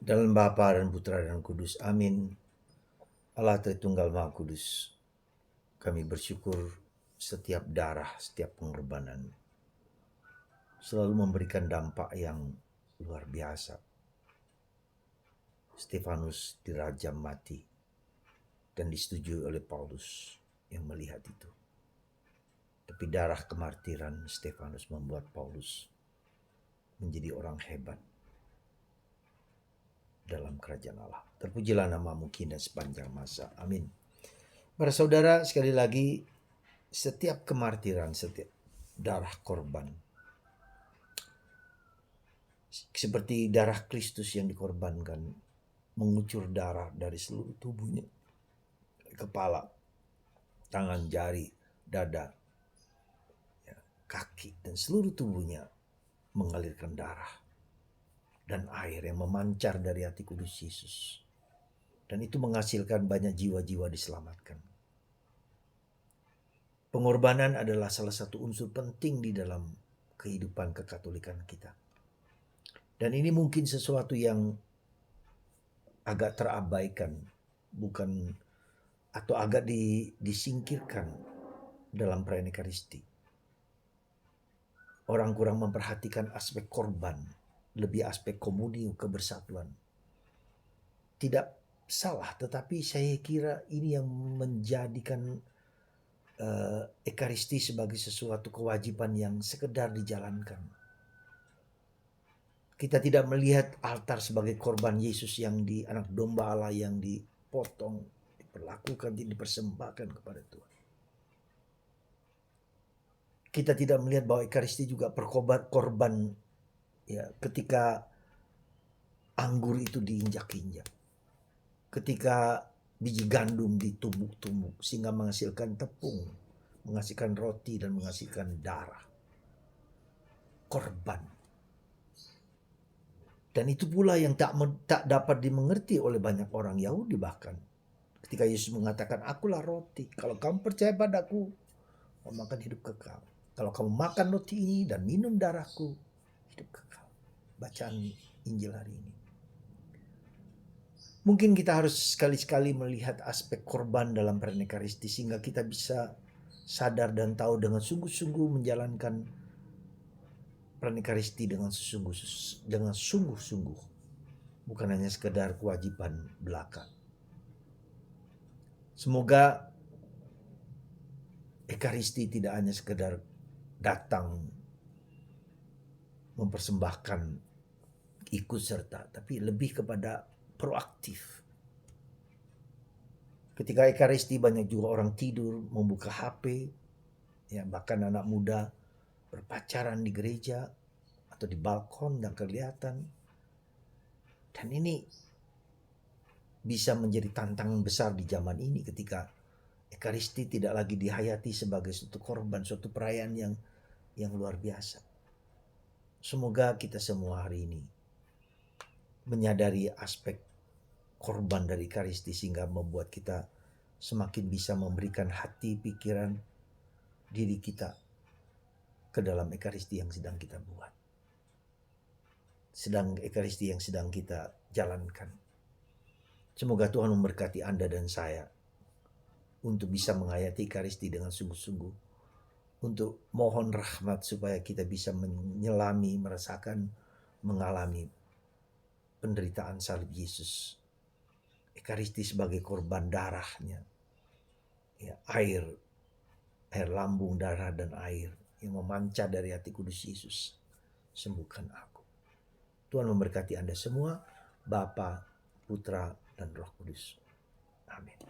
Dalam Bapa dan Putra dan Kudus. Amin. Allah Tritunggal Maha Kudus. Kami bersyukur setiap darah, setiap pengorbanan selalu memberikan dampak yang luar biasa. Stefanus dirajam mati dan disetujui oleh Paulus yang melihat itu. Tapi darah kemartiran Stefanus membuat Paulus menjadi orang hebat dalam kerajaan Allah. Terpujilah namamu kini dan sepanjang masa. Amin. Para saudara, sekali lagi, setiap kemartiran, setiap darah korban, seperti darah Kristus yang dikorbankan, mengucur darah dari seluruh tubuhnya, kepala, tangan, jari, dada, kaki, dan seluruh tubuhnya mengalirkan darah dan air yang memancar dari hati kudus Yesus. Dan itu menghasilkan banyak jiwa-jiwa diselamatkan. Pengorbanan adalah salah satu unsur penting di dalam kehidupan kekatolikan kita. Dan ini mungkin sesuatu yang agak terabaikan, bukan atau agak disingkirkan dalam perayaan Ekaristi. Orang kurang memperhatikan aspek korban, lebih aspek komunio, kebersatuan. Tidak salah, tetapi saya kira ini yang menjadikan Ekaristi sebagai sesuatu kewajiban yang sekedar dijalankan. Kita tidak melihat altar sebagai korban Yesus yang di anak domba Allah yang dipotong, diperlakukan, dipersembahkan kepada Tuhan. Kita tidak melihat bahwa Ekaristi juga korban ya, ketika anggur itu diinjak-injak. Ketika biji gandum ditumbuk-tumbuk sehingga menghasilkan tepung, menghasilkan roti dan menghasilkan darah. Korban. Dan itu pula yang tak dapat dimengerti oleh banyak orang Yahudi bahkan. Ketika Yesus mengatakan, akulah roti. Kalau kamu percaya padaku, kamu akan hidup kekal. Kalau kamu makan roti ini dan minum darahku, hidup kekal. Bacaan Injil hari ini. Mungkin kita harus sekali-sekali melihat aspek korban dalam perayaan Ekaristi sehingga kita bisa sadar dan tahu dengan sungguh-sungguh menjalankan perayaan Ekaristi dengan sungguh-sungguh. Bukan hanya sekedar kewajiban belaka. Semoga Ekaristi tidak hanya sekedar datang mempersembahkan ikut serta, tapi lebih kepada proaktif. Ketika Ekaristi banyak juga orang tidur, membuka HP, ya bahkan anak muda berpacaran di gereja atau di balkon dan kelihatan. Dan ini bisa menjadi tantangan besar di zaman ini ketika Ekaristi tidak lagi dihayati sebagai suatu korban, suatu perayaan yang luar biasa. Semoga kita semua hari ini menyadari aspek korban dari Ekaristi sehingga membuat kita semakin bisa memberikan hati, pikiran, diri kita ke dalam Ekaristi yang sedang kita buat. Ekaristi yang sedang kita jalankan. Semoga Tuhan memberkati Anda dan saya untuk bisa menghayati Ekaristi dengan sungguh-sungguh. Untuk mohon rahmat supaya kita bisa menyelami, merasakan, mengalami penderitaan salib Yesus. Ekaristi sebagai korban darahnya. Ya, air lambung, darah dan air yang memancar dari hati kudus Yesus. Sembuhkan aku. Tuhan memberkati Anda semua, Bapa, Putra, dan Roh Kudus. Amin.